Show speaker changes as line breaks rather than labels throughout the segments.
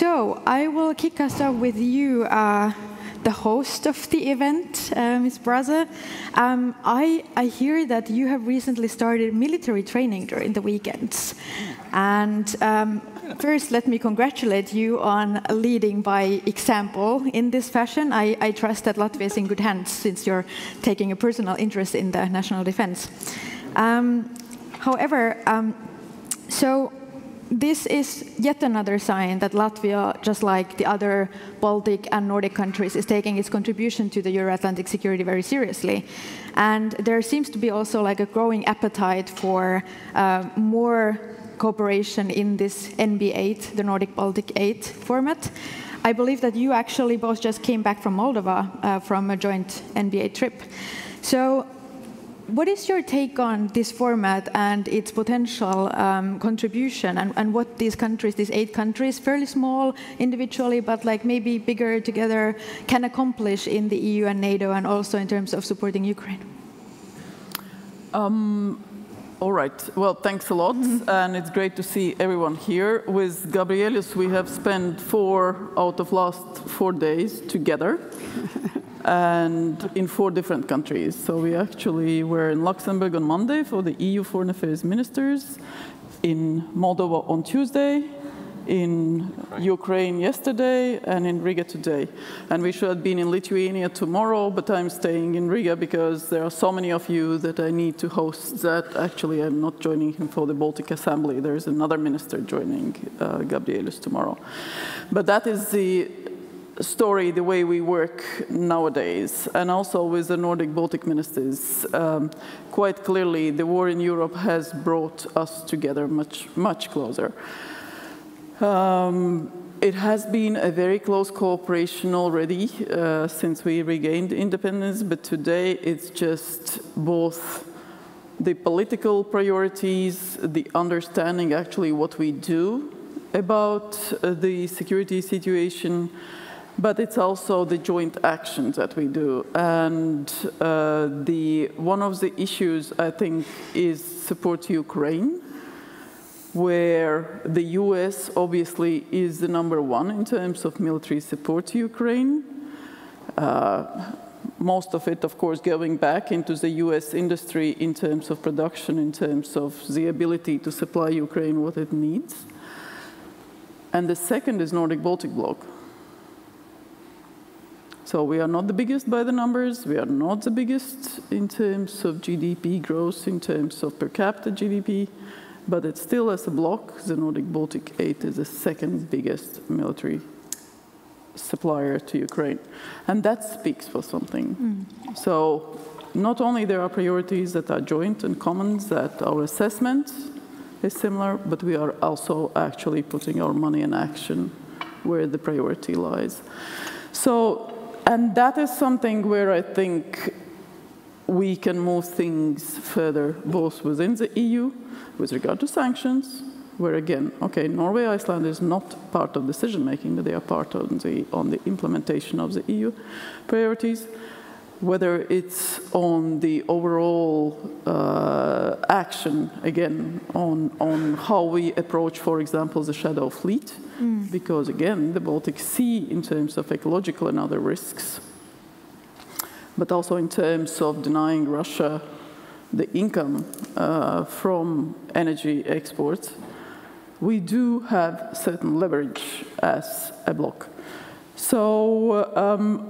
So I will kick us off with you, the host of the event, Ms. Braže. I hear that you have recently started military training during the weekends. And first, let me congratulate you on leading by example in this fashion. I trust that Latvia is in good hands since you're taking a personal interest in the national defense. However, so this is yet another sign that Latvia, just like the other Baltic and Nordic countries, is taking its contribution to the Euro-Atlantic security very seriously. And there seems to be also like a growing appetite for more cooperation in this NB8, the Nordic-Baltic 8 format. I believe that you actually both just came back from Moldova from a joint NB8 trip. So what is your take on this format and its potential contribution, and what these countries, these 8 countries, fairly small individually, but like maybe bigger together, can accomplish in the EU and NATO, and also in terms of supporting Ukraine?
All right. Well, thanks a lot, and it's great to see everyone here. With Gabrielius, we have spent 4 out of last 4 days together. And in 4 different countries. So we actually were in Luxembourg on Monday for the EU Foreign Affairs Ministers, in Moldova on Tuesday, in Ukraine yesterday, and in Riga today. And we should have been in Lithuania tomorrow, but I'm staying in Riga because there are so many of you that I need to host that actually I'm not joining him for the Baltic Assembly. There's another minister joining Gabrielius tomorrow. But that is the story, the way we work nowadays, and also with the Nordic Baltic ministers. Quite clearly, the war in Europe has brought us together much closer. It has been a very close cooperation already since we regained independence, but today it's just both the political priorities, the understanding actually what we do about the security situation, but it's also the joint actions that we do. And one of the issues, I think, is support to Ukraine, where the US obviously is the #1 in terms of military support to Ukraine. Most of it, of course, going back into the US industry in terms of production, in terms of the ability to supply Ukraine what it needs. And the second is Nordic-Baltic bloc. So we are not the biggest by the numbers, we are not the biggest in terms of GDP growth, in terms of per capita GDP, but it's still, as a bloc, the Nordic-Baltic 8 is the second biggest military supplier to Ukraine. And that speaks for something. So not only there are priorities that are joint and common, that our assessment is similar, but we are also actually putting our money in action where the priority lies. So, and that is something where I think we can move things further, both within the EU, with regard to sanctions, where again, okay, Norway, Iceland is not part of decision-making, but they are part of on the implementation of the EU priorities, whether it's on the overall action, again, on how we approach, for example, the shadow fleet, because again, the Baltic Sea in terms of ecological and other risks, but also in terms of denying Russia the income from energy exports, we do have certain leverage as a bloc. So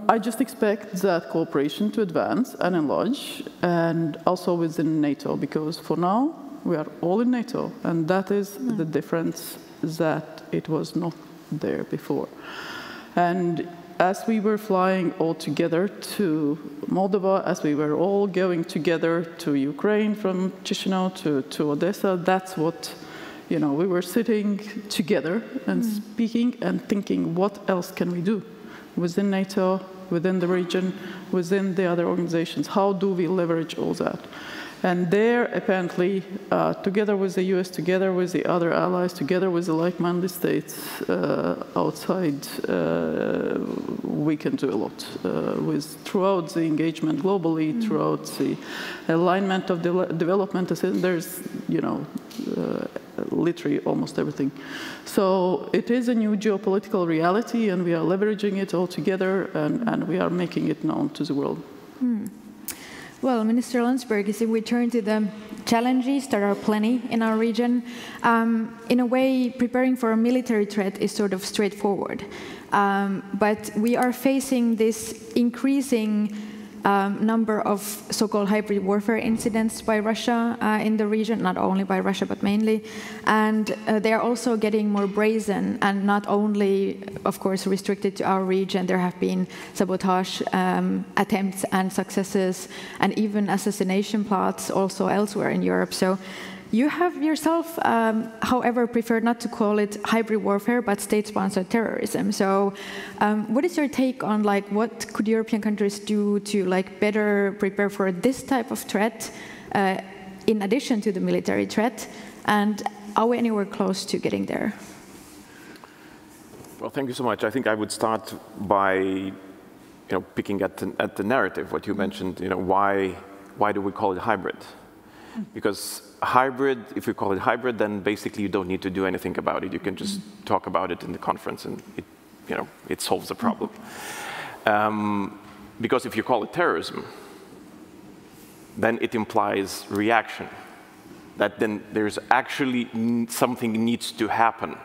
I just expect that cooperation to advance and enlarge, and also within NATO, because for now we are all in NATO, and that is the difference, that it was not there before. And as we were flying all together to Moldova, as we were all going together to Ukraine from Chisinau to Odessa, that's what, you know, we were sitting together and speaking and thinking, what else can we do within NATO, within the region, within the other organizations? How do we leverage all that? And there, apparently, together with the US, together with the other allies, together with the like-minded states outside, we can do a lot. Throughout the engagement globally, throughout the alignment of the development, there's, you know, literally almost everything. So it is a new geopolitical reality, and we are leveraging it all together, and we are making it known to the world.
Well, Minister Landsbergis, if we turn to the challenges, there are plenty in our region. In a way, preparing for a military threat is sort of straightforward. But we are facing this increasing number of so-called hybrid warfare incidents by Russia in the region, not only by Russia, but mainly. And they are also getting more brazen, and not only, of course, restricted to our region. There have been sabotage attempts and successes, and even assassination plots also elsewhere in Europe. So you have yourself, however, preferred not to call it hybrid warfare, but state-sponsored terrorism. So what is your take on what could European countries do to better prepare for this type of threat in addition to the military threat? And are we anywhere close to getting there?
Well, thank you so much. I think I would start by picking at the narrative, what you mentioned, why do we call it hybrid? Because hybrid, if we call it hybrid, then basically you don't need to do anything about it. You can just talk about it in the conference, and it solves the problem. Because if you call it terrorism, then it implies reaction. That then there's actually something needs to happen.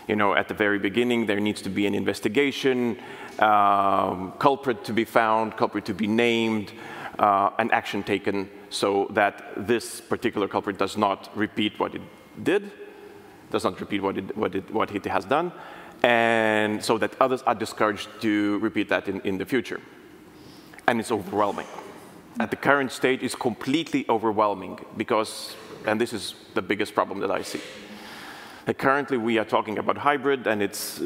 At the very beginning, there needs to be an investigation, culprit to be found, culprit to be named, an action taken, so that this particular culprit does not repeat what it did, does not repeat what it has done, and so that others are discouraged to repeat that in the future. And it's overwhelming. At the current stage, it's completely overwhelming because, and this is the biggest problem that I see. Currently, we are talking about hybrid, and it's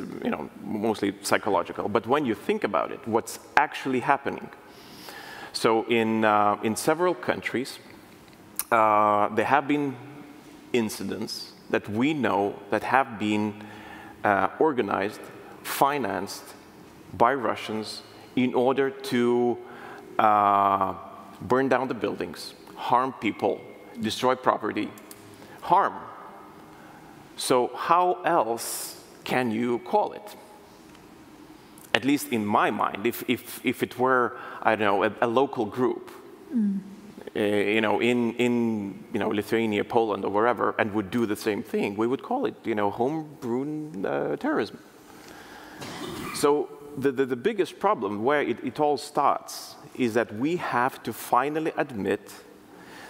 mostly psychological. But when you think about it, what's actually happening? So in several countries, there have been incidents that we know that have been organized, financed by Russians in order to burn down the buildings, harm people, destroy property, harm. So how else can you call it? At least in my mind, if it were, I don't know, a local group, in Lithuania, Poland, or wherever, and would do the same thing, we would call it, home-brewn terrorism. So the biggest problem where it all starts is that we have to finally admit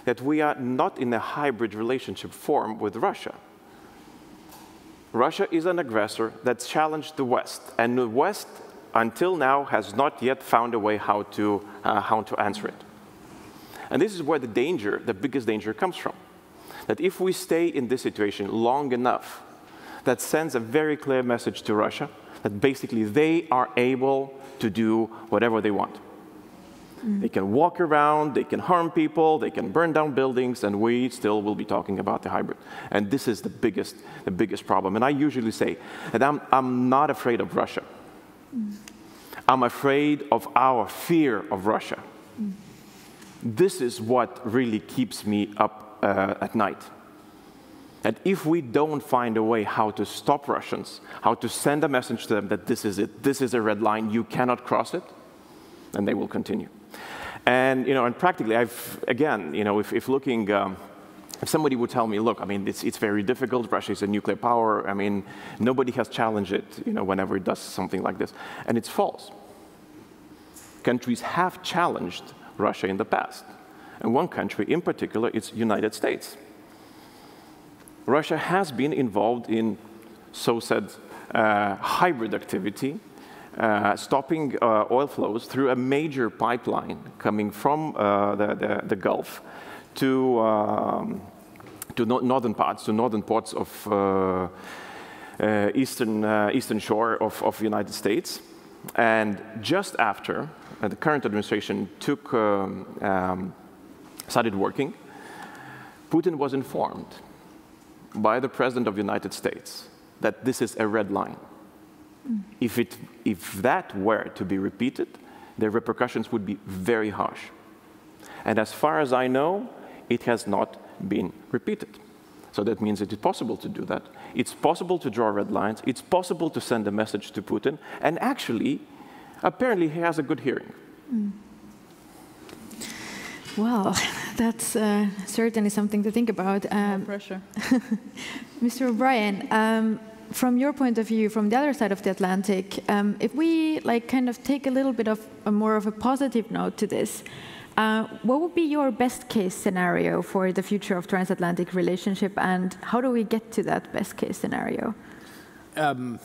that we are not in a hybrid relationship form with Russia. Russia is an aggressor that's challenged the West, and the West, until now, has not yet found a way how to answer it. And this is where the biggest danger comes from. That if we stay in this situation long enough, that sends a very clear message to Russia that basically they are able to do whatever they want. They can walk around, they can harm people, they can burn down buildings, and we still will be talking about the hybrid. And this is the biggest problem. And I usually say that I'm not afraid of Russia. I'm afraid of our fear of Russia. This is what really keeps me up at night. And if we don't find a way how to stop Russians, how to send a message to them that this is it, this is a red line, you cannot cross it, then they will continue. And and practically, if looking, if somebody would tell me, look, I mean, it's very difficult. Russia is a nuclear power. I mean, nobody has challenged it, whenever it does something like this, and it's false. Countries have challenged Russia in the past, and one country in particular is the United States. Russia has been involved in so-said hybrid activity, stopping oil flows through a major pipeline coming from the Gulf to northern ports of eastern shore of the United States. And just after the current administration started working, Putin was informed by the President of the United States that this is a red line. If that were to be repeated, the repercussions would be very harsh. And as far as I know, it has not been repeated. So that means it is possible to do that. It's possible to draw red lines. It's possible to send a message to Putin. And actually, apparently, he has a good hearing.
Well, that's certainly something to think about.
No pressure.
Mr. O'Brien, from your point of view, from the other side of the Atlantic, if we kind of take a little bit of more of a positive note to this, what would be your best case scenario for the future of transatlantic relationship, and how do we get to that best case scenario?
I'm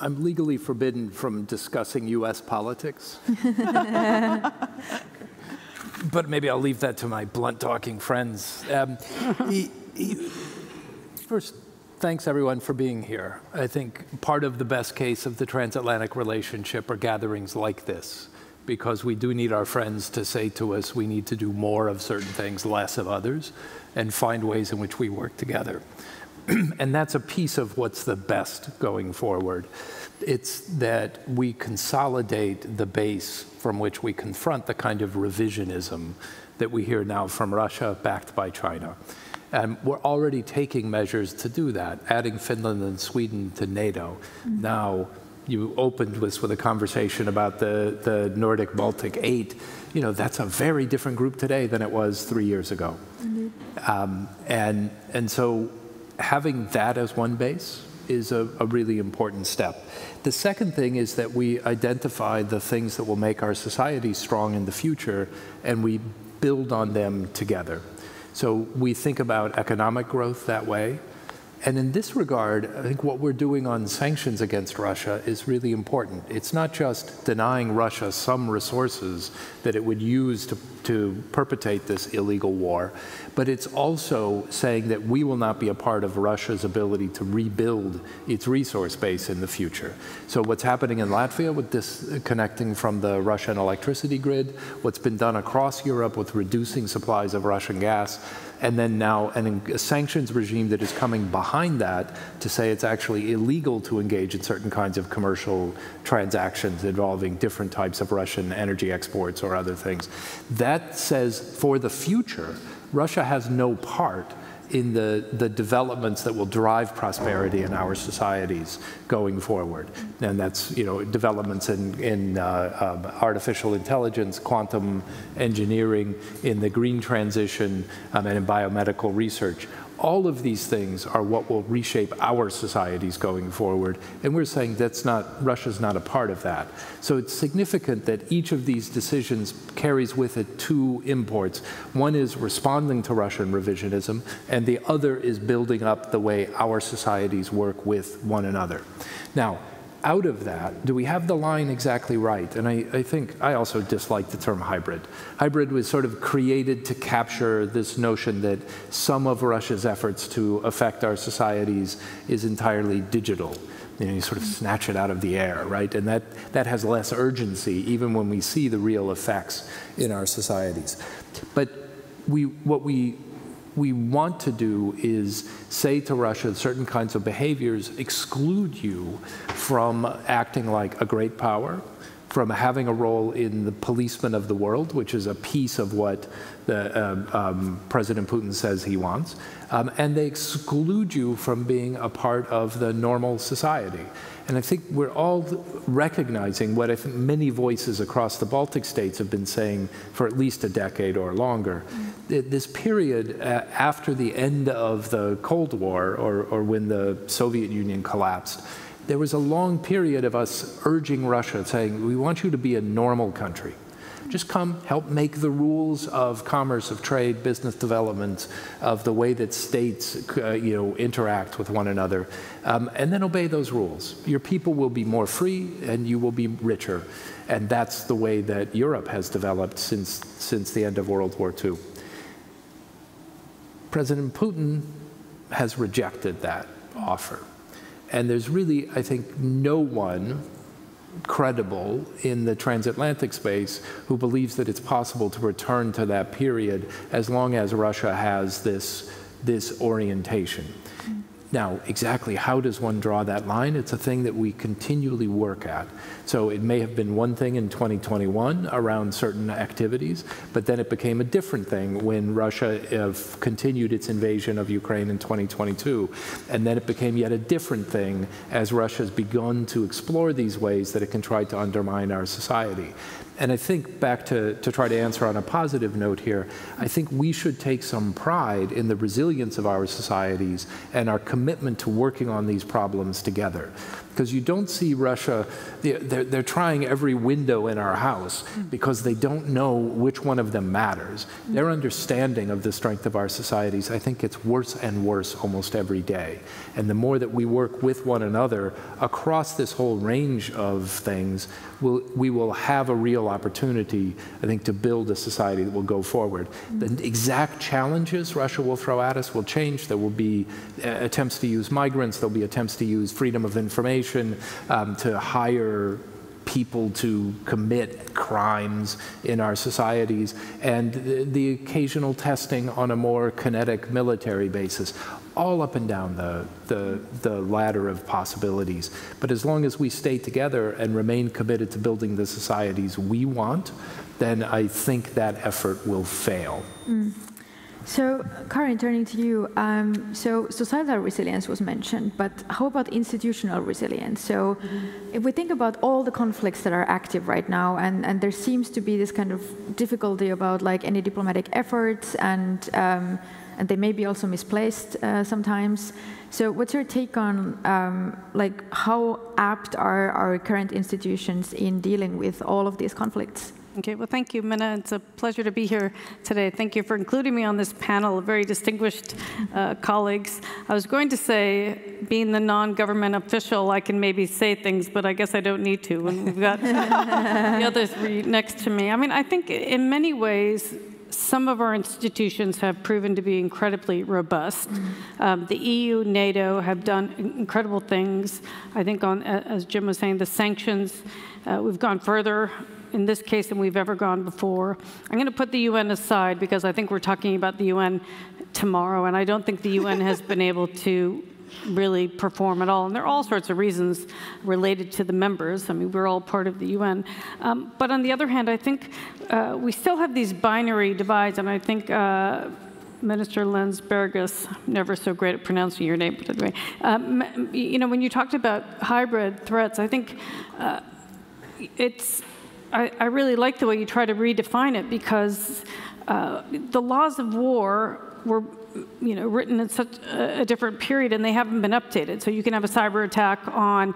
legally forbidden from discussing U.S. politics. But maybe I'll leave that to my blunt-talking friends. First, thanks everyone for being here. I think part of the best case of the transatlantic relationship are gatherings like this, because we do need our friends to say to us we need to do more of certain things, less of others, and find ways in which we work together. And that's a piece of what's the best going forward. It's that we consolidate the base from which we confront the kind of revisionism that we hear now from Russia, backed by China. And we're already taking measures to do that, adding Finland and Sweden to NATO. Now, you opened this with a conversation about the Nordic-Baltic 8. You know, that's a very different group today than it was 3 years ago. And so having that as one base is a really important step. The second thing is that we identify the things that will make our society strong in the future, and we build on them together. So we think about economic growth that way. And in this regard, I think what we're doing on sanctions against Russia is really important. It's not just denying Russia some resources that it would use to perpetrate this illegal war, but it's also saying that we will not be a part of Russia's ability to rebuild its resource base in the future. So what's happening in Latvia with disconnecting from the Russian electricity grid, what's been done across Europe with reducing supplies of Russian gas, and then now a sanctions regime that is coming behind that to say it's actually illegal to engage in certain kinds of commercial transactions involving different types of Russian energy exports or other things. That says for the future, Russia has no part in the developments that will drive prosperity in our societies going forward. And that's, you know, developments in artificial intelligence, quantum engineering, in the green transition, and in biomedical research. All of these things are what will reshape our societies going forward. And we're saying Russia's not a part of that. So it's significant that each of these decisions carries with it two imports. One is responding to Russian revisionism, and the other is building up the way our societies work with one another. Now, out of that, do we have the line exactly right? And I think I also dislike the term hybrid. Hybrid was sort of created to capture this notion that some of Russia's efforts to affect our societies is entirely digital. You know, you sort of snatch it out of the air, right? And that has less urgency, even when we see the real effects in our societies. But what we want to do is say to Russia certain kinds of behaviors exclude you from acting like a great power, from having a role in the policeman of the world, which is a piece of what President Putin says he wants, and they exclude you from being a part of the normal society. And I think we're all recognizing what I think many voices across the Baltic states have been saying for at least a decade or longer. This period after the end of the Cold War, or when the Soviet Union collapsed, there was a long period of us urging Russia, saying, we want you to be a normal country. Just come, help make the rules of commerce, of trade, business development, of the way that states interact with one another, and then obey those rules. Your people will be more free, and you will be richer. And that's the way that Europe has developed since the end of World War II. President Putin has rejected that offer. And there's really, I think, no one credible in the transatlantic space who believes that it's possible to return to that period as long as Russia has this orientation. Now, exactly how does one draw that line? It's a thing that we continually work at. So it may have been one thing in 2021 around certain activities, but then it became a different thing when Russia continued its invasion of Ukraine in 2022. And then it became yet a different thing as Russia has begun to explore these ways that it can try to undermine our society. And I think, back to try to answer on a positive note here, I think we should take some pride in the resilience of our societies and our commitment to working on these problems together. Because you don't see Russia, they're trying every window in our house because they don't know which one of them matters. Their understanding of the strength of our societies, I think, gets worse and worse almost every day. And the more that we work with one another across this whole range of things, we will have a real opportunity, I think, to build a society that will go forward. The exact challenges Russia will throw at us will change. There will be attempts to use migrants. There'll be attempts to use freedom of information, to hire people to commit crimes in our societies, and the occasional testing on a more kinetic military basis, all up and down the ladder of possibilities. But as long as we stay together and remain committed to building the societies we want, then I think that effort will fail.
So, Karin, turning to you, so societal resilience was mentioned, but how about institutional resilience? So, if we think about all the conflicts that are active right now, and there seems to be this kind of difficulty about like any diplomatic efforts, and they may be also misplaced sometimes. So, what's your take on like how apt are our current institutions in dealing with all of these conflicts?
Okay, well, thank you, Minna. It's a pleasure to be here today. Thank you for including me on this panel of very distinguished colleagues. I was going to say, being the non-government official, I can maybe say things, but I guess I don't need to when we've got the others next to me. I mean, I think in many ways, some of our institutions have proven to be incredibly robust. The EU, NATO have done incredible things. I think on, as Jim was saying, the sanctions, we've gone further in this case than we've ever gone before. I'm going to put the UN aside because I think we're talking about the UN tomorrow, and I don't think the UN has been able to really perform at all. And there are all sorts of reasons related to the members. I mean, we're all part of the UN. But on the other hand, I think we still have these binary divides, and I think Minister Landsbergis, never so great at pronouncing your name, but anyway, you know, when you talked about hybrid threats, I think I really like the way you try to redefine it, because the laws of war were, you know, written in such a different period, and they haven't been updated. So you can have a cyber attack on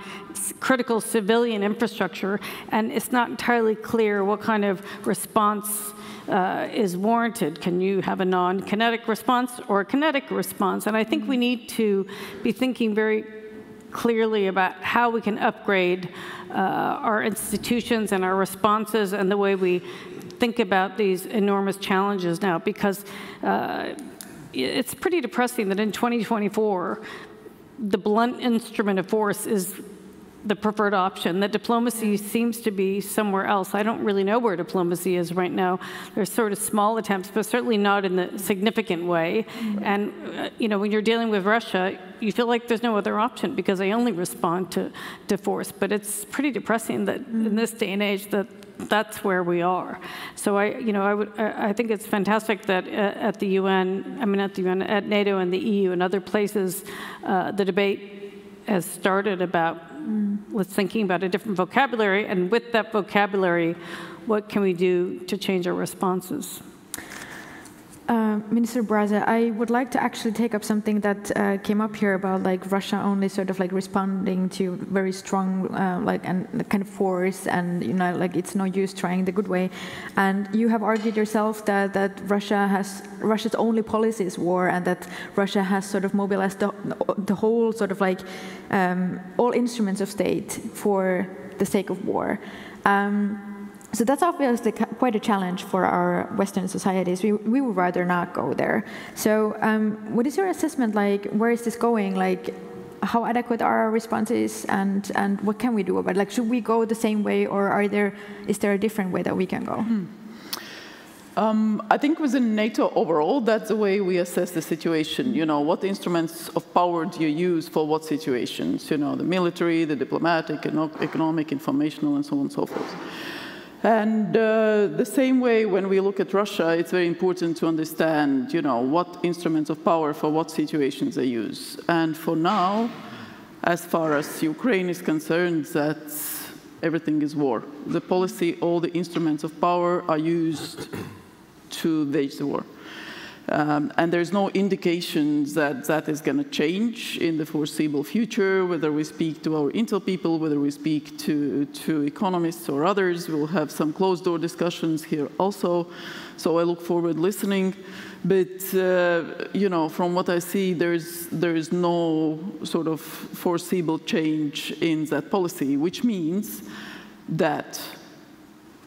critical civilian infrastructure, and it's not entirely clear what kind of response is warranted. Can you have a non-kinetic response or a kinetic response? And I think we need to be thinking very clearly about how we can upgrade our institutions and our responses and the way we think about these enormous challenges now, because it's pretty depressing that in 2024, the blunt instrument of force is the preferred option, that diplomacy seems to be somewhere else. I don't really know where diplomacy is right now. There's sort of small attempts, but certainly not in the significant way. And you know, when you're dealing with Russia, you feel like there's no other option because they only respond to force. At pretty depressing that in this day and age that's where we are. So I think it's fantastic that at the UN, I mean at the UN, at NATO and the EU and other places, the debate has started about let's thinking about a different vocabulary, and with that vocabulary, what can we do to change our responses?
Minister Braže, I would like to actually take up something that came up here about like Russia only sort of like responding to very strong and kind of force, and you know, like it's no use trying the good way. And you have argued yourself that Russia's only policy is war, and that Russia has sort of mobilized the whole sort of like all instruments of state for the sake of war. So that's obviously quite a challenge for our Western societies. We would rather not go there. So what is your assessment like? Where is this going? Like, how adequate are our responses, and what can we do about it? Like, should we go the same way, or is there a different way that we can go?
I think within NATO overall, that's the way we assess the situation. You know, what instruments of power do you use for what situations? You know, the military, the diplomatic, economic, informational, and so on and so forth. And the same way, when we look at Russia, it's very important to understand, you know, what instruments of power for what situations they use. And for now, as far as Ukraine is concerned, that everything is war. The policy, all the instruments of power are used to wage the war. And there's no indications that that is going to change in the foreseeable future, whether we speak to our intel people, whether we speak to economists or others. We'll have some closed-door discussions here also, so I look forward listening. But, you know, from what I see, there is no sort of foreseeable change in that policy, which means that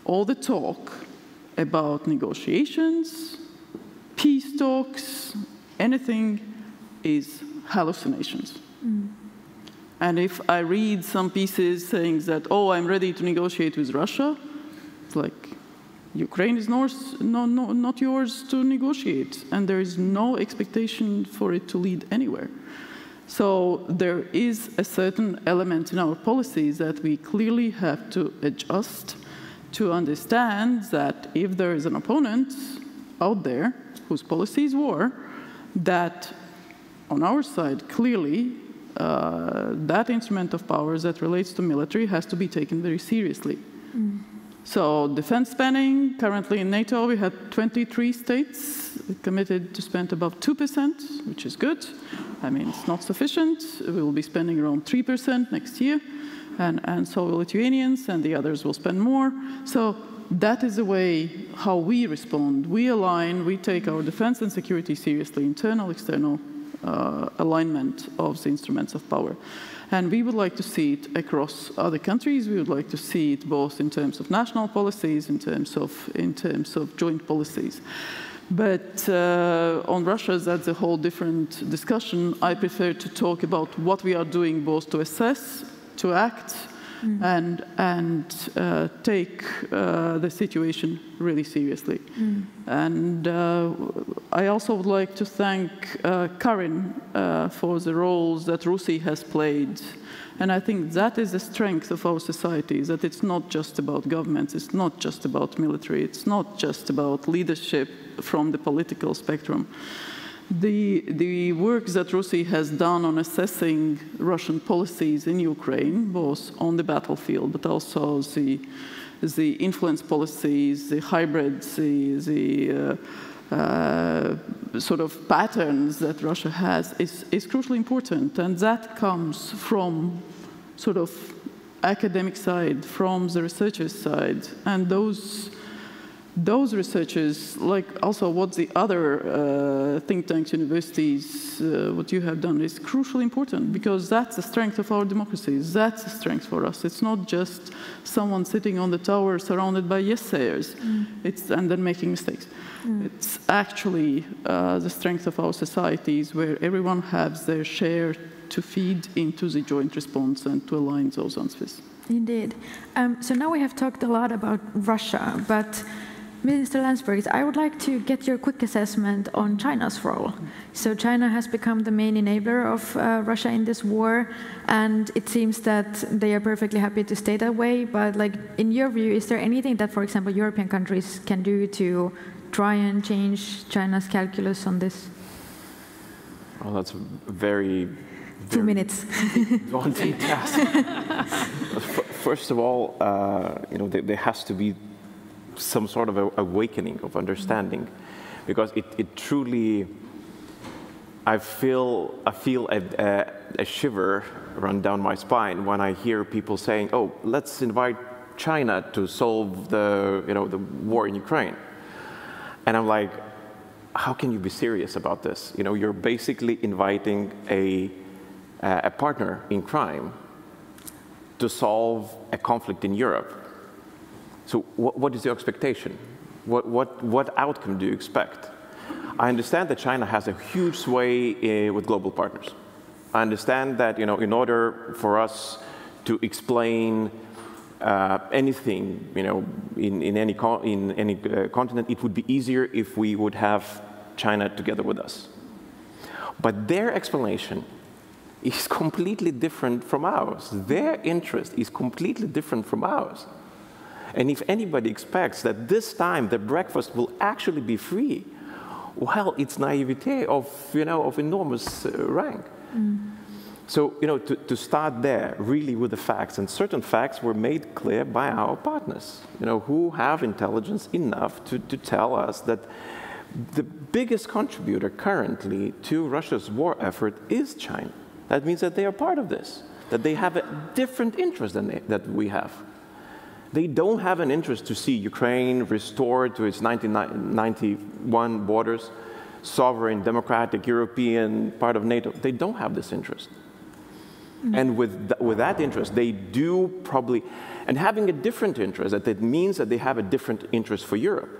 all the talk about negotiations, peace talks, anything is hallucinations. And if I read some pieces saying that, oh, I'm ready to negotiate with Russia, it's like, Ukraine is not yours to negotiate, and there is no expectation for it to lead anywhere. So there is a certain element in our policies that we clearly have to adjust to understand that if there is an opponent out there whose policy is war, that on our side, clearly, that instrument of power that relates to military has to be taken very seriously. So defense spending, currently in NATO, we had 23 states committed to spend about 2%, which is good. I mean, it's not sufficient. We will be spending around 3% next year. And so will Lithuanians, and the others will spend more. So that is the way how we respond. We align, we take our defense and security seriously, internal, external alignment of the instruments of power. And we would like to see it across other countries. We would like to see it both in terms of national policies, in terms of joint policies. But on Russia, that's a whole different discussion. I prefer to talk about what we are doing both to assess, to act, and take the situation really seriously. And I also would like to thank Karin for the roles that Russia has played. And I think that is the strength of our societies, that it's not just about governments, it's not just about military, it's not just about leadership from the political spectrum. The work that Russia has done on assessing Russian policies in Ukraine, both on the battlefield, but also the influence policies, the hybrids, the sort of patterns that Russia has, is crucially important. And that comes from sort of academic side, from the researchers' side. And those researchers, like also what the other think tanks, universities, what you have done is crucially important, because that's the strength of our democracies. That's the strength for us. It's not just someone sitting on the tower surrounded by yes-sayers and then making mistakes. It's actually the strength of our societies, where everyone has their share to feed into the joint response and to align those answers.
Indeed. So now we have talked a lot about Russia, but Mr. Landsbergis, I would like to get your quick assessment on China's role. So China has become the main enabler of Russia in this war, and it seems that they are perfectly happy to stay that way. But like, in your view, is there anything that, for example, European countries can do to try and change China's calculus on this?
Well, that's a very
2 minutes.
daunting task. First of all, you know, there has to be some sort of awakening of understanding, because it truly, I feel a shiver run down my spine when I hear people saying, "Oh, let's invite China to solve the war in Ukraine," and I'm like, how can you be serious about this? You know, you're basically inviting a partner in crime to solve a conflict in Europe. So what is your expectation? What outcome do you expect? I understand that China has a huge sway with global partners. I understand that, you know, in order for us to explain anything, in any continent, it would be easier if we would have China together with us. But their explanation is completely different from ours. Their interest is completely different from ours. And if anybody expects that this time the breakfast will actually be free, well, it's naivete of enormous rank. So, to start there, really with the facts, and certain facts were made clear by our partners, who have intelligence enough to tell us that the biggest contributor currently to Russia's war effort is China. That means that they are part of this, that they have a different interest that we have. They don't have an interest to see Ukraine restored to its 1991 borders, sovereign, democratic, European, part of NATO. They don't have this interest. And with that interest, they do probably, and having a different interest, that means that they have a different interest for Europe.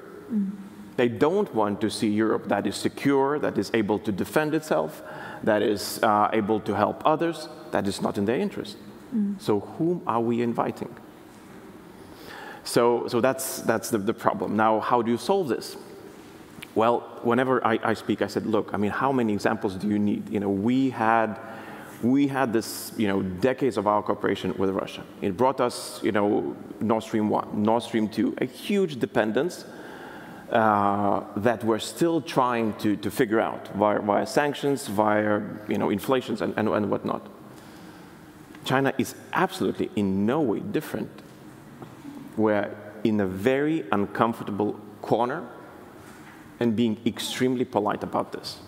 They don't want to see Europe that is secure, that is able to defend itself, that is able to help others. That is not in their interest. So whom are we inviting? So that's the problem. Now, how do you solve this? Well, whenever I speak, I said, look, how many examples do you need? We had this, decades of our cooperation with Russia. It brought us, Nord Stream 1, Nord Stream 2, a huge dependence that we're still trying to figure out via sanctions, via, inflations and whatnot. China is absolutely in no way different. We're in a very uncomfortable corner and being extremely polite about this.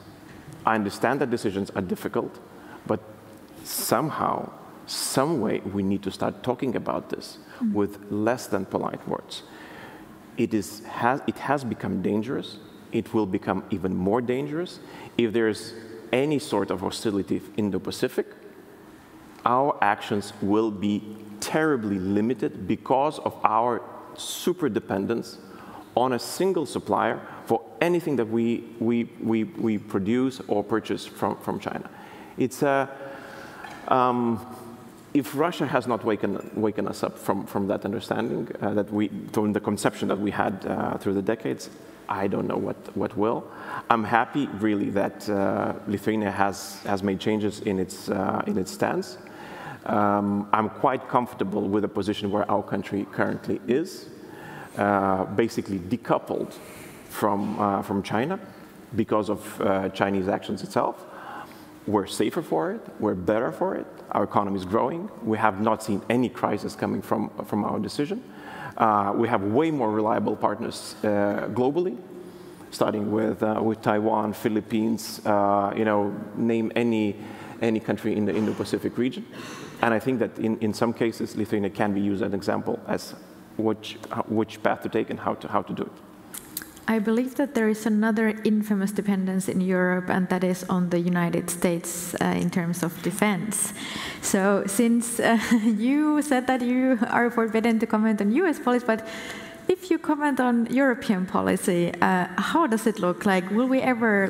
I understand that decisions are difficult, but somehow, some way, we need to start talking about this with less than polite words. It has become dangerous. It will become even more dangerous if there's any sort of hostility in the Indo-Pacific. Our actions will be terribly limited because of our super dependence on a single supplier for anything that we produce or purchase from China. It's if Russia has not waken us up from that understanding, from the conception that we had through the decades, I don't know what will. I'm happy, really, that Lithuania has made changes in its stance. I'm quite comfortable with the position where our country currently is, basically decoupled from China because of Chinese actions itself. We're safer for it. We're better for it. Our economy is growing. We have not seen any crisis coming from our decision. We have way more reliable partners globally, starting with Taiwan, Philippines, name any country in the Indo-Pacific region. And I think that in some cases, Lithuania can be used as an example as which path to take and how to do it.
I believe that there is another infamous dependence in Europe, and that is on the United States in terms of defense. So since you said that you are forbidden to comment on US policy, but if you comment on European policy, how does it look like? Will we ever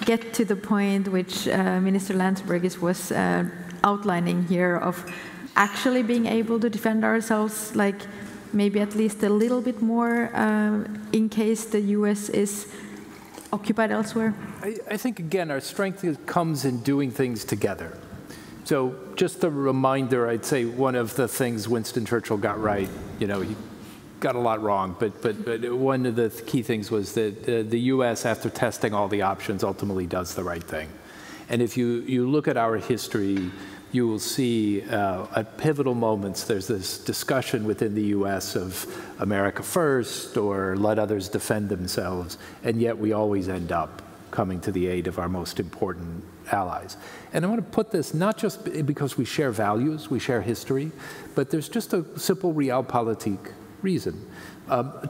get to the point which Minister Landsbergis was outlining here of actually being able to defend ourselves, maybe at least a little bit more in case the US is occupied elsewhere?
I think, again, our strength comes in doing things together. So just a reminder, I'd say one of the things Winston Churchill got right, he got a lot wrong, but one of the key things was that the US, after testing all the options, ultimately does the right thing. And if you look at our history, you will see at pivotal moments, there's this discussion within the US of America first or let others defend themselves, and yet we always end up coming to the aid of our most important allies. And I want to put this not just because we share values, we share history, but there's just a simple realpolitik reason.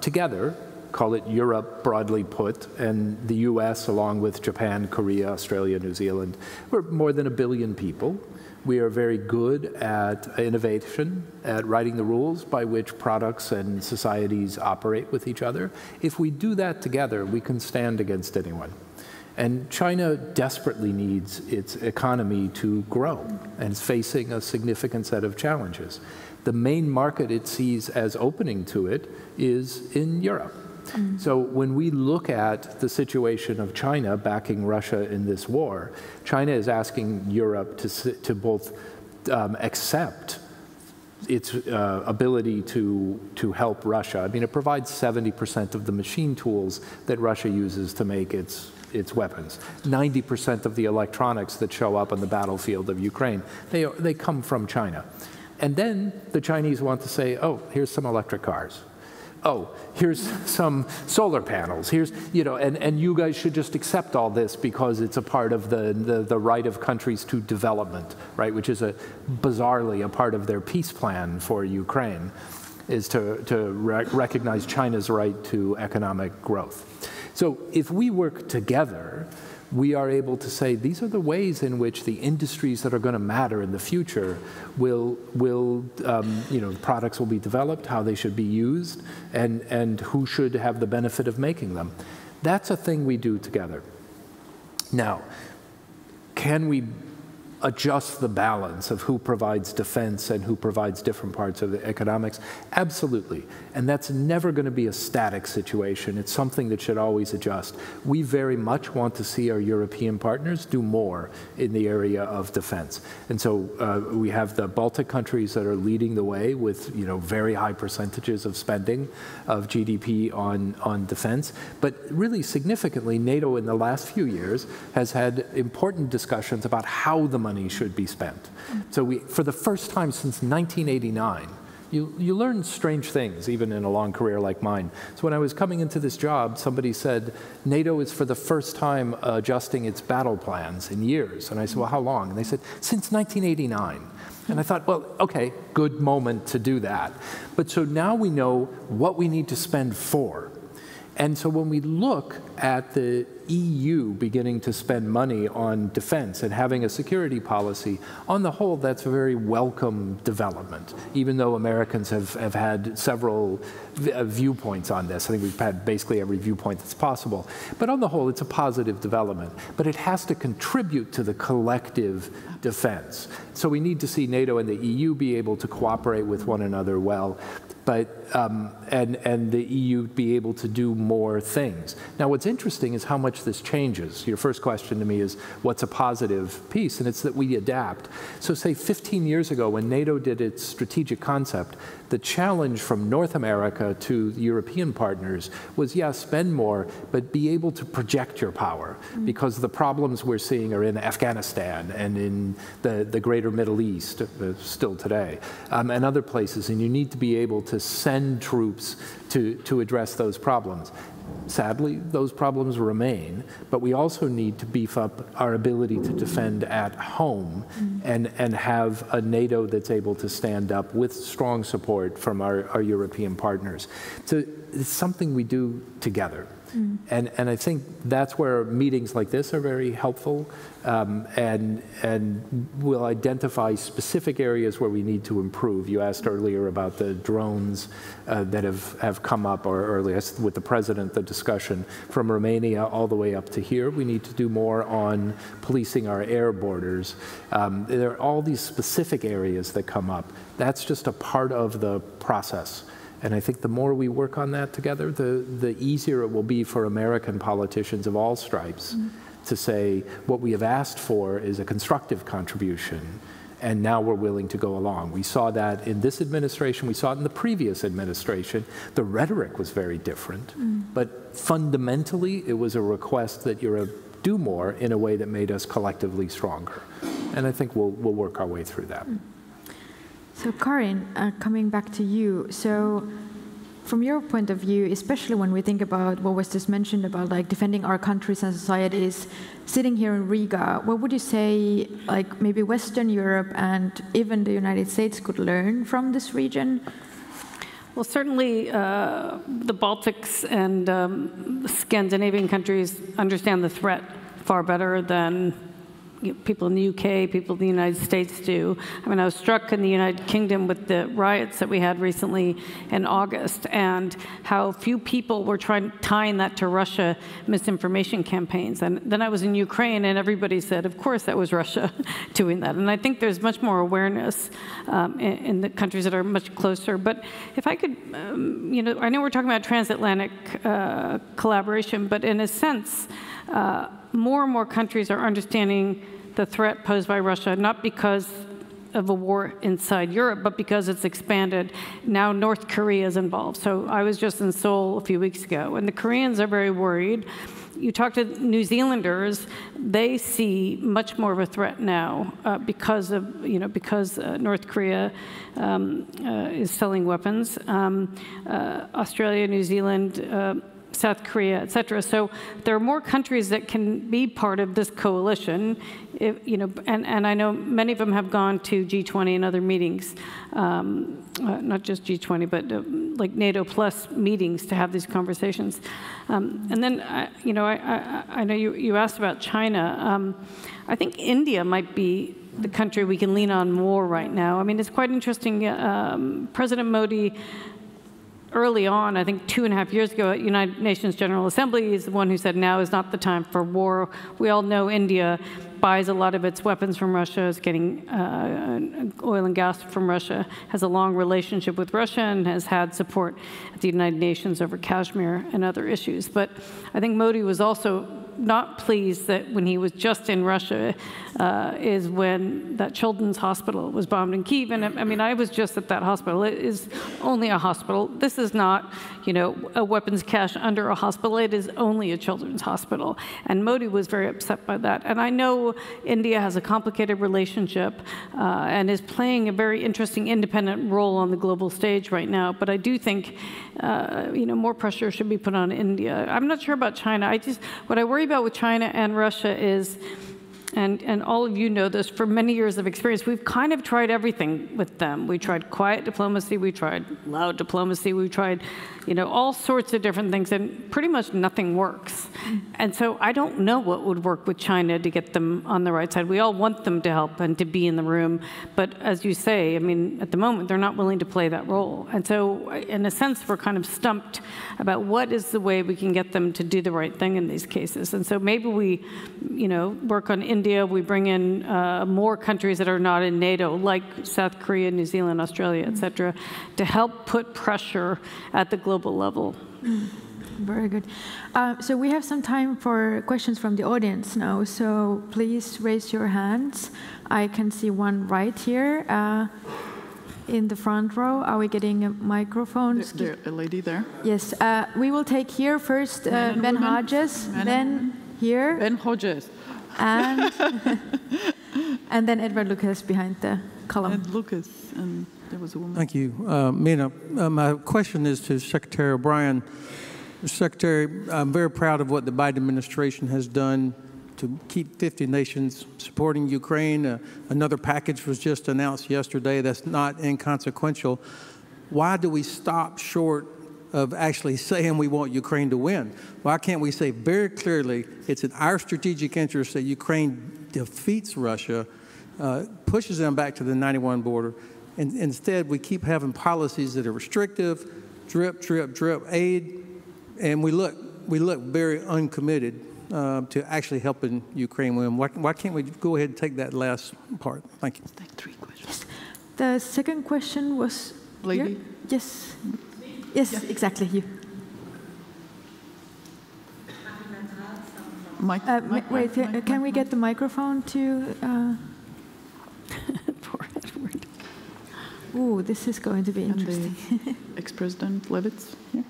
Together, call it Europe broadly put, and the US along with Japan, Korea, Australia, New Zealand, we're more than 1 billion people. We are very good at innovation, at writing the rules by which products and societies operate with each other. If we do that together, we can stand against anyone. And China desperately needs its economy to grow, and it's facing a significant set of challenges. The main market it sees as opening to it is in Europe. So when we look at the situation of China backing Russia in this war, China is asking Europe to both accept its ability to help Russia. I mean, it provides 70% of the machine tools that Russia uses to make its weapons. 90% of the electronics that show up on the battlefield of Ukraine, they come from China. And then the Chinese want to say, oh, here's some electric cars. Oh, here's some solar panels. Here's, you know, and you guys should just accept all this because it's a part of the right of countries to development, right? Which is bizarrely a part of their peace plan for Ukraine, is to recognize China's right to economic growth. So if we work together, we are able to say these are the ways in which the industries that are going to matter in the future will you know, products will be developed, how they should be used, and who should have the benefit of making them. That's a thing we do together. Now, can we adjust the balance of who provides defense and who provides different parts of the economics? Absolutely. And that's never going to be a static situation. It's something that should always adjust. We very much want to see our European partners do more in the area of defense. And so we have the Baltic countries that are leading the way with, you know, very high percentages of spending of GDP on defense. But really significantly, NATO in the last few years has had important discussions about how the money should be spent. So we, for the first time since 1989, you learn strange things, even in a long career like mine. So when I was coming into this job, somebody said, NATO is for the first time adjusting its battle plans in years. And I said, well, how long? And they said, since 1989. And I thought, well, okay, good moment to do that. But so now we know what we need to spend for. And so when we look at the EU beginning to spend money on defense and having a security policy, on the whole, that's a very welcome development, even though Americans have had several viewpoints on this. I think we've had basically every viewpoint that's possible. But on the whole, it's a positive development. But it has to contribute to the collective defense. So we need to see NATO and the EU be able to cooperate with one another well, but and the EU be able to do more things. Now, what's interesting is how much this changes. Your first question to me is, what's a positive piece? And it's that we adapt. So say 15 years ago, when NATO did its strategic concept, the challenge from North America to European partners was, yeah, spend more, but be able to project your power, because the problems we're seeing are in Afghanistan and in the greater Middle East, still today, and other places, and you need to be able to send troops to address those problems. Sadly, those problems remain, but we also need to beef up our ability to defend at home and have a NATO that's able to stand up with strong support from our European partners. So it's something we do together. And I think that's where meetings like this are very helpful, and we'll identify specific areas where we need to improve. You asked earlier about the drones that have come up, or earlier with the president, the discussion from Romania all the way up to here. We need to do more on policing our air borders. There are all these specific areas that come up. That's just a part of the process. And I think the more we work on that together, the easier it will be for American politicians of all stripes to say, what we have asked for is a constructive contribution, and now we're willing to go along. We saw that in this administration, we saw it in the previous administration. The rhetoric was very different, but fundamentally it was a request that Europe do more in a way that made us collectively stronger. And I think we'll work our way through that.
So Karin, coming back to you, so from your point of view, especially when we think about what was just mentioned about like defending our countries and societies, sitting here in Riga, what would you say like maybe Western Europe and even the United States could learn from this region?
Well, certainly the Baltics and Scandinavian countries understand the threat far better than people in the UK, people in the United States do. I mean, I was struck in the United Kingdom with the riots that we had recently in August, and how few people were tying that to Russia misinformation campaigns. And then I was in Ukraine, and everybody said, of course, that was Russia doing that. And I think there's much more awareness in the countries that are much closer. But if I could, I know we're talking about transatlantic collaboration, but in a sense, more and more countries are understanding the threat posed by Russia, not because of a war inside Europe, but because it's expanded. Now North Korea is involved. So I was just in Seoul a few weeks ago, and the Koreans are very worried. You talk to New Zealanders, they see much more of a threat now because of, because North Korea is selling weapons. Australia, New Zealand, South Korea, et cetera. So there are more countries that can be part of this coalition, and I know many of them have gone to G20 and other meetings, not just G20, but like NATO plus meetings to have these conversations. And then, I know you asked about China. I think India might be the country we can lean on more right now. I mean, it's quite interesting. President Modi, early on, I think 2.5 years ago at United Nations General Assembly, is the one who said now is not the time for war. We all know India buys a lot of its weapons from Russia, is getting oil and gas from Russia, has a long relationship with Russia, and has had support at the United Nations over Kashmir and other issues. But I think Modi was also not pleased that when he was just in Russia is when that children's hospital was bombed in Kyiv. And I mean, I was just at that hospital. It is only a hospital. This is not, a weapons cache under a hospital. It is only a children's hospital. And Modi was very upset by that. And I know India has a complicated relationship and is playing a very interesting independent role on the global stage right now. But I do think, more pressure should be put on India. I'm not sure about China. What I worry about with China and Russia is, and all of you know this, for many years of experience, we've kind of tried everything with them. We tried quiet diplomacy, we tried loud diplomacy, we tried, all sorts of different things, and pretty much nothing works. And so I don't know what would work with China to get them on the right side. We all want them to help and to be in the room, but as you say, I mean, at the moment, they're not willing to play that role. And so, in a sense, we're kind of stumped about what is the way we can get them to do the right thing in these cases. And so maybe we, work on India, we bring in more countries that are not in NATO, like South Korea, New Zealand, Australia, et cetera, to help put pressure at the global level.
Very good. So we have some time for questions from the audience now, so please raise your hands. I can see one right here in the front row. Are we getting a microphone?
There's a lady there.
Yes, we will take here first Ben Hodges, then here.
Ben Hodges.
And then Edward Lucas behind the column.
And Lucas, and there was a woman.
Thank you. Minna, my question is to Secretary O'Brien. Secretary, I'm very proud of what the Biden administration has done to keep 50 nations supporting Ukraine. Another package was just announced yesterday that's not inconsequential. Why do we stop short of actually saying we want Ukraine to win? Why can't we say very clearly it's in our strategic interest that Ukraine defeats Russia, pushes them back to the 91 border, and instead we keep having policies that are restrictive, drip, drip, drip aid, and we look very uncommitted to actually helping Ukraine win. Why can't we go ahead and take that last part? Thank you.
Like 3 questions.
Yes. The second question was...
Lady?
Here? Yes. Yes, yeah. Exactly, you. Wait, can we get the microphone to...
Poor Edward.
Ooh, this is going to be interesting.
Ex-President Levitz. Yeah.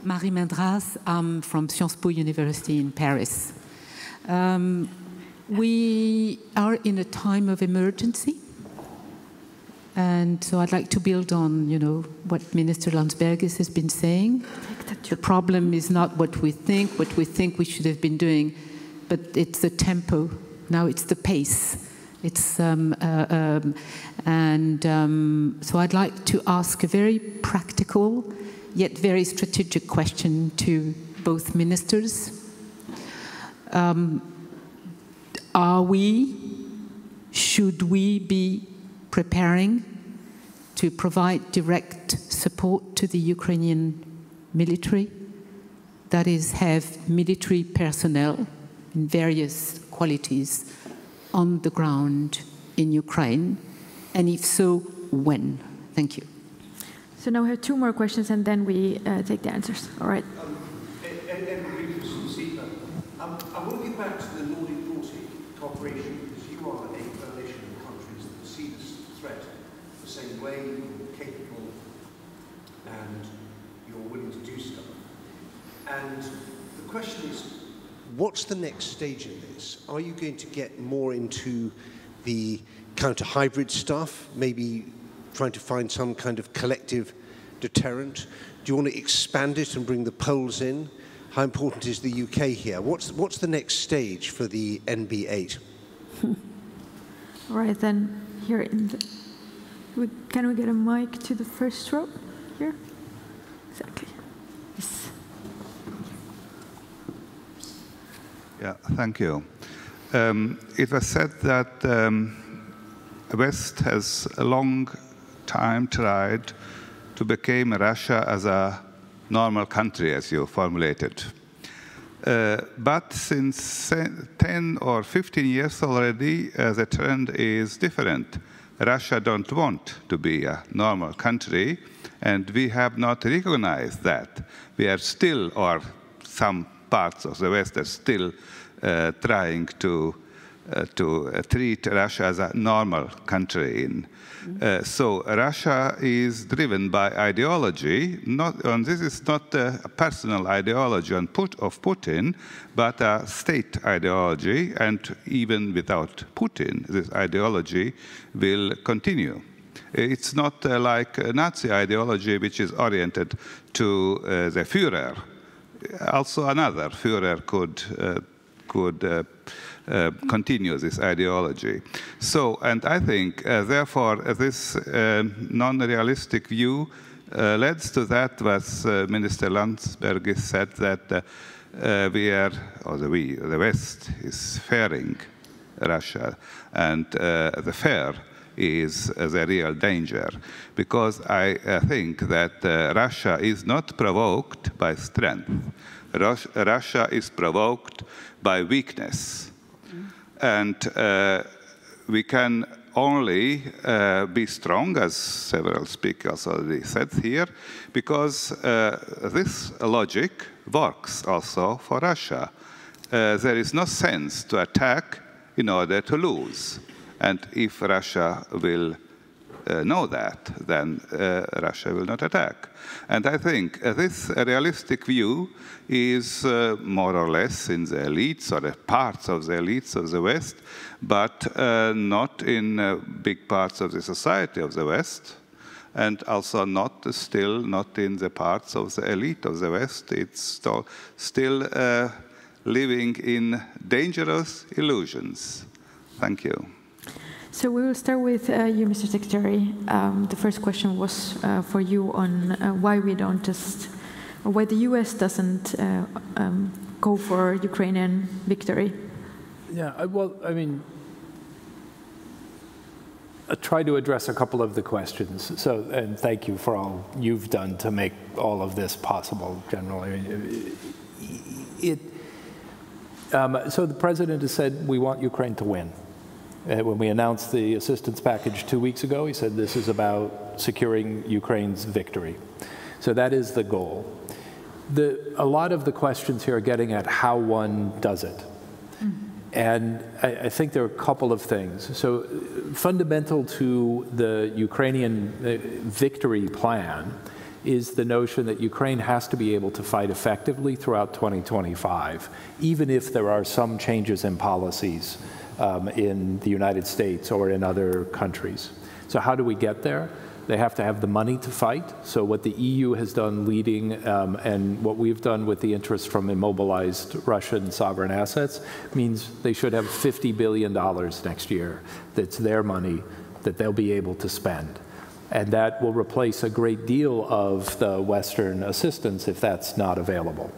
Marie Mendras, I'm from Sciences Po University in Paris. We are in a time of emergency. And so I'd like to build on, what Minister Landsbergis has been saying. The problem is not what we think we should have been doing, but it's the tempo. Now it's the pace. It's so I'd like to ask a very practical, yet very strategic question to both ministers. should we be preparing to provide direct support to the Ukrainian military? That is, have military personnel in various qualities on the ground in Ukraine? And if so, when? Thank you.
So now we have 2 more questions, and then we take the answers. All right.
I want to get back to the Nordic-Baltic cooperation, because you are a coalition of countries that see this threat the same way, you're capable, and you're willing to do stuff. And the question is, what's the next stage in this? Are you going to get more into the counter-hybrid stuff, maybe trying to find some kind of collective deterrent? Do you want to expand it and bring the Poles in? How important is the UK here? What's the next stage for the NB8?
All right, then here in the... Can we get a mic to the first row here? Exactly. Yes.
Yeah, thank you. It was said that the West has a long time tried to become Russia as a normal country, as you formulated. But since 10 or 15 years already, the trend is different. Russia don't want to be a normal country, and we have not recognized that. We are still, or some parts of the West are still trying to treat Russia as a normal country. So Russia is driven by ideology, and this is not a personal ideology of Putin, but a state ideology, and even without Putin, this ideology will continue. It's not like a Nazi ideology, which is oriented to the Führer. Also another Führer could continue this ideology. So, and I think, therefore, this non-realistic view leads to that what Minister Landsbergis said, that the West is fearing Russia, and the fear is the real danger, because I think that Russia is not provoked by strength. Russia is provoked by weakness. And we can only be strong, as several speakers already said here, because this logic works also for Russia. There is no sense to attack in order to lose. And if Russia will know that, then Russia will not attack. And I think this realistic view is more or less in the elites, or the parts of the elites of the West, but not in big parts of the society of the West, and also still not in the parts of the elite of the West. It's still living in dangerous illusions. Thank you.
So we will start with you, Mr. Secretary. The first question was for you on why we don't just, or why the US doesn't go for Ukrainian victory.
Yeah, well, I mean, I'll try to address a couple of the questions. So, and thank you for all you've done to make all of this possible, generally. So the president has said, we want Ukraine to win. When we announced the assistance package 2 weeks ago, he said this is about securing Ukraine's victory. So that is the goal. A lot of the questions here are getting at how one does it. And I think there are a couple of things. So fundamental to the Ukrainian victory plan is the notion that Ukraine has to be able to fight effectively throughout 2025, even if there are some changes in policies in the United States or in other countries. So how do we get there? They have to have the money to fight. So what the EU has done leading and what we've done with the interest from immobilized Russian sovereign assets means they should have $50 billion next year. That's their money that they'll be able to spend. And that will replace a great deal of the Western assistance if that's not available.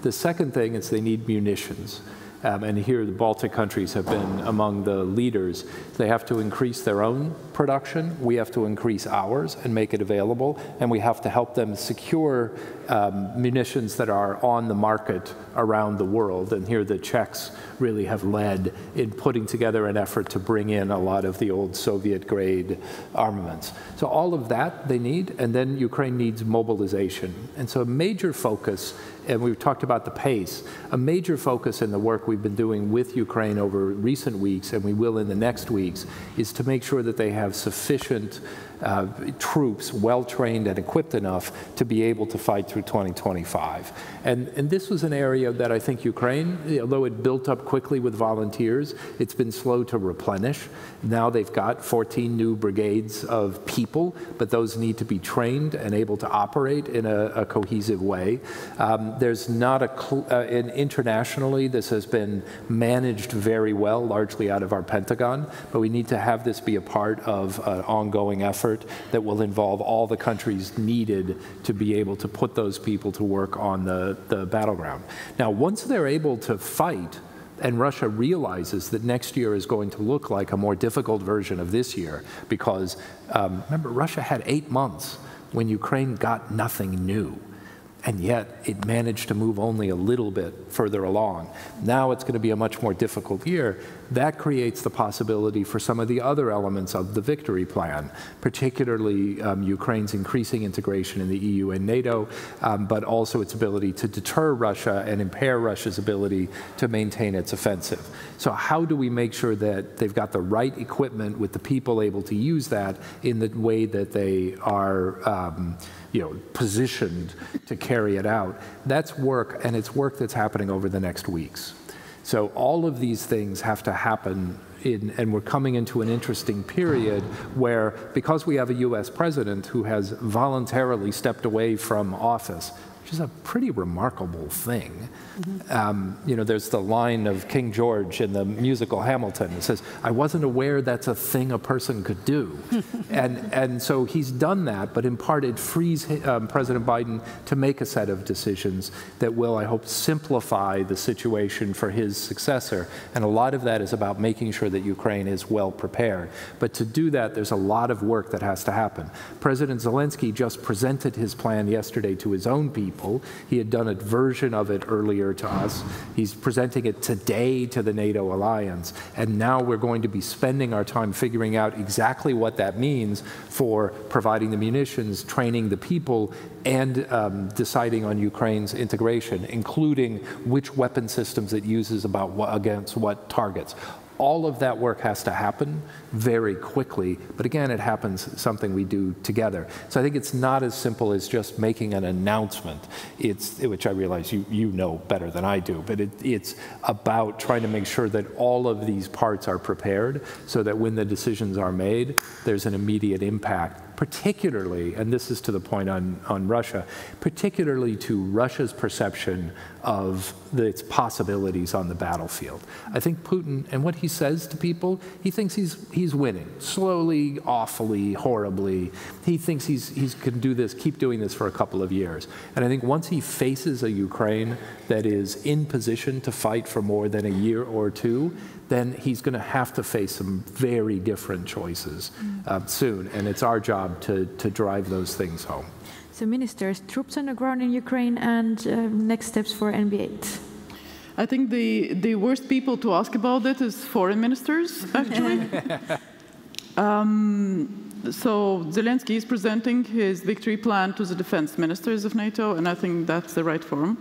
The second thing is they need munitions. and here the Baltic countries have been among the leaders. They have to increase their own production, we have to increase ours and make it available, and we have to help them secure munitions that are on the market around the world. And here the Czechs really have led in putting together an effort to bring in a lot of the old Soviet-grade armaments. So all of that they need, and then Ukraine needs mobilization. And so a major focus, and we've talked about the pace, a major focus in the work we've been doing with Ukraine over recent weeks, and we will in the next weeks, is to make sure that they have sufficient troops, well-trained and equipped enough to be able to fight through 2025. And this was an area that I think Ukraine, although it built up quickly with volunteers, it's been slow to replenish. Now they've got 14 new brigades of people, but those need to be trained and able to operate in a cohesive way. There's not internationally, this has been managed very well, largely out of our Pentagon, but we need to have this be a part of an ongoing effort that will involve all the countries needed to be able to put those people to work on the battleground. Now, once they're able to fight, and Russia realizes that next year is going to look like a more difficult version of this year, because remember, Russia had 8 months when Ukraine got nothing new. And yet it managed to move only a little bit further along. Now it's going to be a much more difficult year. That creates the possibility for some of the other elements of the victory plan, particularly Ukraine's increasing integration in the EU and NATO, but also its ability to deter Russia and impair Russia's ability to maintain its offensive. So how do we make sure that they've got the right equipment with the people able to use that in the way that they are positioned to carry it out? That's work, and it's work that's happening over the next weeks. So all of these things have to happen, and we're coming into an interesting period where, because we have a US president who has voluntarily stepped away from office, which is a pretty remarkable thing. There's the line of King George in the musical Hamilton. It says, "I wasn't aware that's a thing a person could do." and so he's done that, but in part it frees President Biden to make a set of decisions that will, I hope, simplify the situation for his successor. And a lot of that is about making sure that Ukraine is well prepared. But to do that, there's a lot of work that has to happen. President Zelensky just presented his plan yesterday to his own people. He had done a version of it earlier to us. He's presenting it today to the NATO alliance. And now we're going to be spending our time figuring out exactly what that means for providing the munitions, training the people, and deciding on Ukraine's integration, including which weapon systems it uses against what targets. All of that work has to happen very quickly, but again, it happens something we do together. So I think it's not as simple as just making an announcement, which I realize you know better than I do, but it's about trying to make sure that all of these parts are prepared so that when the decisions are made, there's an immediate impact, particularly, and this is to the point on Russia, particularly to Russia's perception of its possibilities on the battlefield. I think Putin, and what he says to people, he thinks he's winning, slowly, awfully, horribly. He thinks he can do this, keep doing this for a couple of years. And I think once he faces a Ukraine that is in position to fight for more than a year or two, then he's going to have to face some very different choices soon. And it's our job to drive those things home.
So, ministers, troops on the ground in Ukraine and next steps for NB8.
I think the worst people to ask about it is foreign ministers, actually. So Zelensky is presenting his victory plan to the defense ministers of NATO, and I think that's the right forum.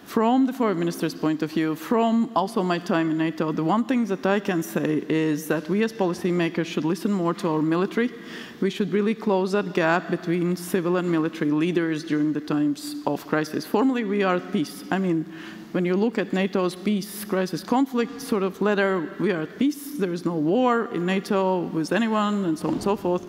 From the foreign minister's point of view, from also my time in NATO, the one thing that I can say is that we as policymakers should listen more to our military. We should really close that gap between civil and military leaders during the times of crisis. Formally, we are at peace. I mean, when you look at NATO's peace, crisis, conflict sort of letter, we are at peace. There is no war in NATO with anyone, and so on and so forth.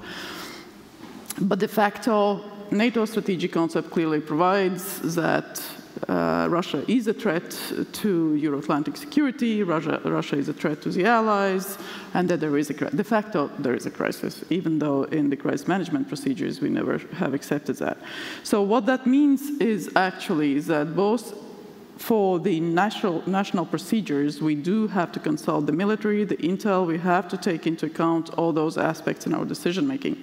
But de facto, NATO's strategic concept clearly provides that Russia is a threat to Euro-Atlantic security, Russia is a threat to the allies, and that there is de facto there is a crisis, even though in the crisis management procedures we never have accepted that. So what that means is actually that both for the national procedures, we do have to consult the military, the intel. We have to take into account all those aspects in our decision-making.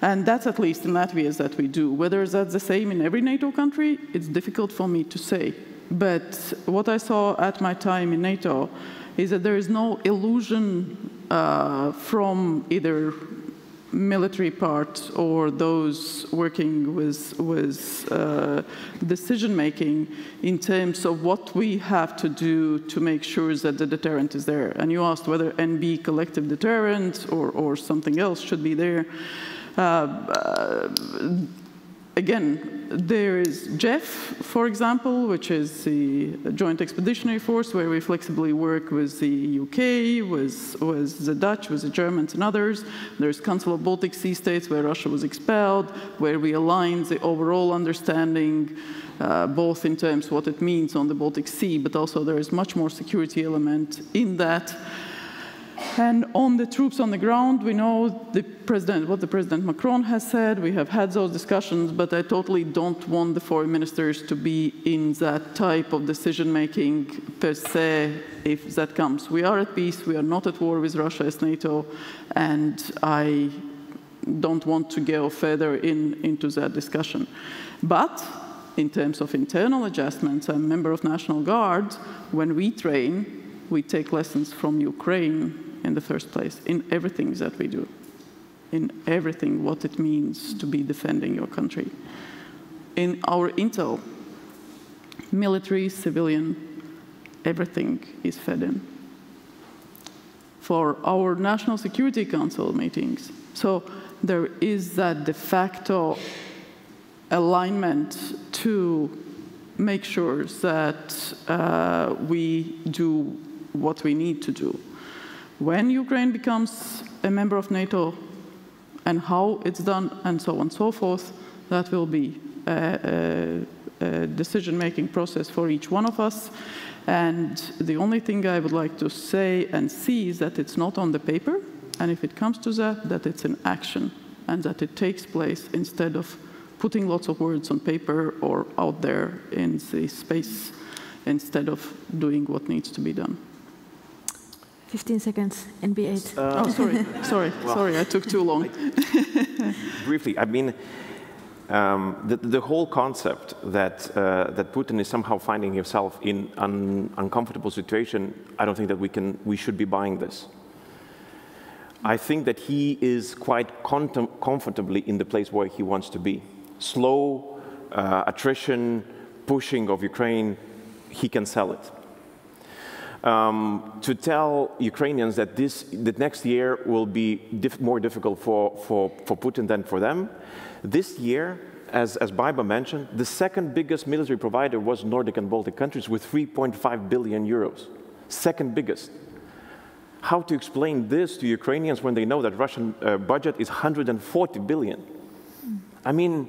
And that's at least in Latvia that we do. Whether that's the same in every NATO country, it's difficult for me to say. But what I saw at my time in NATO is that there is no illusion from either military part or those working with decision-making in terms of what we have to do to make sure that the deterrent is there. And you asked whether NB, collective deterrent, or something else should be there. Again, there is JEF, for example, which is the Joint Expeditionary Force, where we flexibly work with the UK, with the Dutch, with the Germans and others. There's Council of Baltic Sea States, where Russia was expelled, where we aligned the overall understanding, both in terms of what it means on the Baltic Sea, but also there is much more security element in that. And on the troops on the ground, we know what the President Macron has said. We have had those discussions, but I totally don't want the foreign ministers to be in that type of decision-making per se, if that comes. We are at peace. We are not at war with Russia as NATO, and I don't want to go further into that discussion. But in terms of internal adjustments, I'm a member of National Guard. When we train, we take lessons from Ukraine in the first place, in everything that we do, in everything what it means to be defending your country. In our intel, military, civilian, everything is fed in. For our National Security Council meetings, so there is that de facto alignment to make sure that we do what we need to do. When Ukraine becomes a member of NATO and how it's done and so on and so forth, that will be a decision-making process for each one of us. And the only thing I would like to say and see is that it's not on the paper, and if it comes to that, that it's an action and that it takes place instead of putting lots of words on paper or out there in the space instead of doing what needs to be done.
15 seconds, NB8.
Sorry, I took too long.
Briefly, I mean, the whole concept that Putin is somehow finding himself in an uncomfortable situation, I don't think that we should be buying this. I think that he is quite comfortably in the place where he wants to be. Slow attrition, pushing of Ukraine, he can sell it. To tell Ukrainians that next year will be more difficult for Putin than for them. This year, as Baiba mentioned, the second biggest military provider was Nordic and Baltic countries with 3.5 billion euros. Second biggest. How to explain this to Ukrainians when they know that Russian budget is 140 billion? I mean,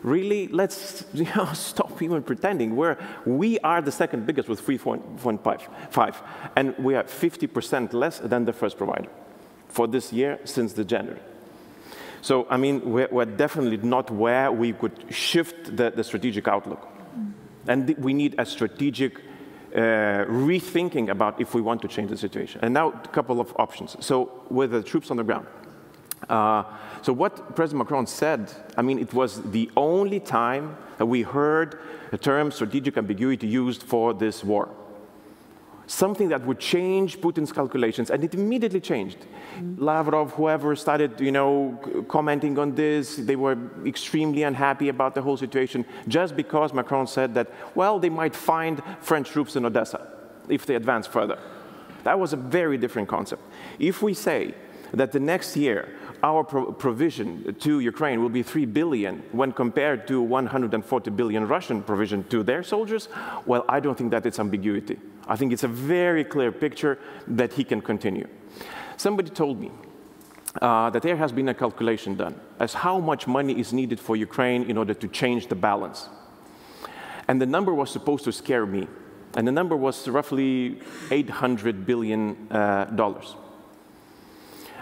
really, let's stop even pretending. We are the second biggest with 3.5, and we are 50% less than the first provider for this year since the January. So, I mean, we're definitely not where we could shift the strategic outlook. And we need a strategic rethinking about if we want to change the situation. And now, a couple of options. So, with the troops on the ground. So what President Macron said, I mean, it was the only time that we heard the term strategic ambiguity used for this war. Something that would change Putin's calculations, and it immediately changed. Lavrov, whoever started, commenting on this, they were extremely unhappy about the whole situation, just because Macron said that, well, they might find French troops in Odessa if they advance further. That was a very different concept. If we say that the next year our provision to Ukraine will be 3 billion when compared to 140 billion Russian provision to their soldiers, well, I don't think that it's ambiguity. I think it's a very clear picture that he can continue. Somebody told me that there has been a calculation done as how much money is needed for Ukraine in order to change the balance. And the number was supposed to scare me. And the number was roughly $800 billion.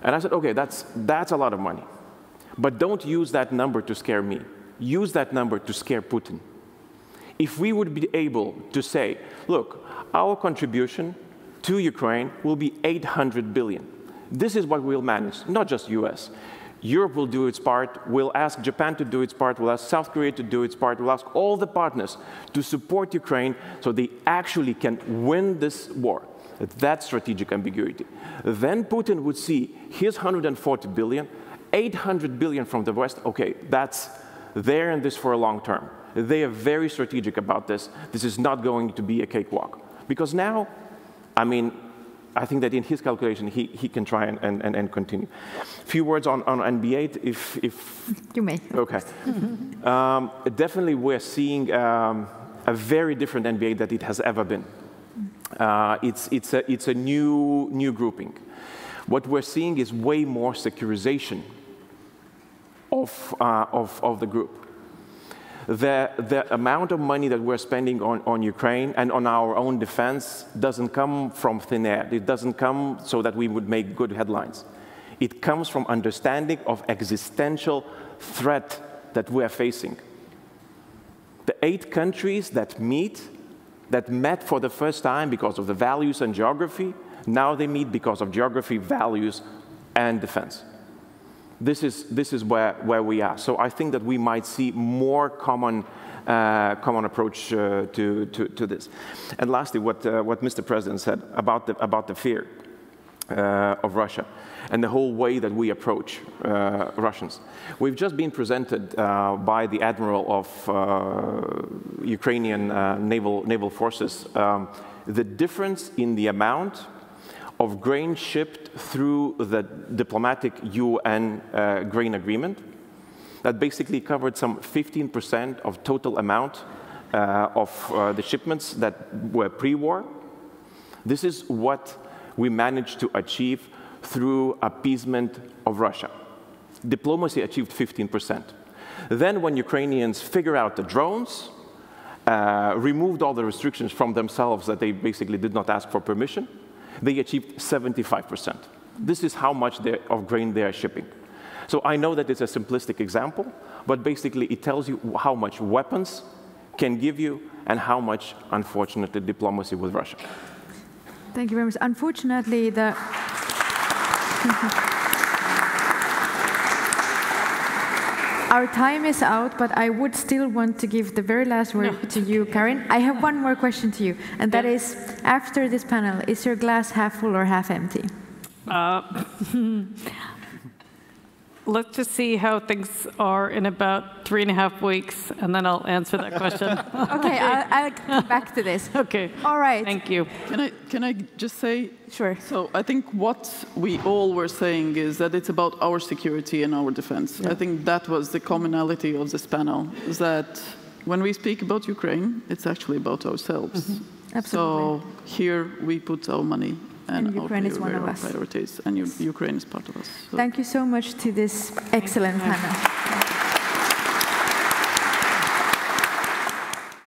And I said, okay, that's a lot of money. But don't use that number to scare me. Use that number to scare Putin. if we would be able to say, look, our contribution to Ukraine will be 800 billion. This is what we'll manage, not just US. Europe will do its part, we'll ask Japan to do its part, we'll ask South Korea to do its part, we'll ask all the partners to support Ukraine so they actually can win this war. That's strategic ambiguity. Then Putin would see his 140 billion, 800 billion from the West, okay, that's there in this for a long term. They are very strategic about this. This is not going to be a cakewalk. Because now, I mean, I think that in his calculation, he can try and continue. A few words on NBA, if
you may.
Okay. Definitely we're seeing a very different NBA than it has ever been. It's a new grouping. What we're seeing is way more securization of the group. The amount of money that we're spending on Ukraine and on our own defense doesn't come from thin air. It doesn't come so that we would make good headlines. It comes from understanding of existential threat that we are facing. The 8 countries that met for the first time because of the values and geography, now they meet because of geography, values, and defense. This is where we are. So I think that we might see more common approach to this. And lastly, what Mr. President said about the fear of Russia and the whole way that we approach Russians. We've just been presented by the Admiral of Ukrainian naval forces the difference in the amount of grain shipped through the diplomatic UN grain agreement that basically covered some 15% of total amount of the shipments that were pre-war. This is what we managed to achieve through appeasement of Russia. Diplomacy achieved 15%. Then when Ukrainians figure out the drones, removed all the restrictions from themselves that they basically did not ask for permission, they achieved 75%. This is how much of grain they are shipping. So I know that it's a simplistic example, but basically it tells you how much weapons can give you and how much, unfortunately, diplomacy with Russia.
Thank you very much. Unfortunately, our time is out, but I would still want to give the very last word to you, Karin. I have one more question to you, and that is, after this panel, is your glass half full or half empty?
Let's just see how things are in about 3.5 weeks, and then I'll answer that question.
Okay, I'll come back to this.
Okay.
All right.
Thank you.
Can I just say?
Sure.
So I think what we all were saying is that it's about our security and our defense. Yeah. I think that was the commonality of this panel, is that when we speak about Ukraine, it's actually about ourselves.
Mm-hmm. Absolutely.
So here we put our money and
Ukraine is one of us.
Priorities, and Ukraine is part of us. So.
Thank you so much to this excellent panel.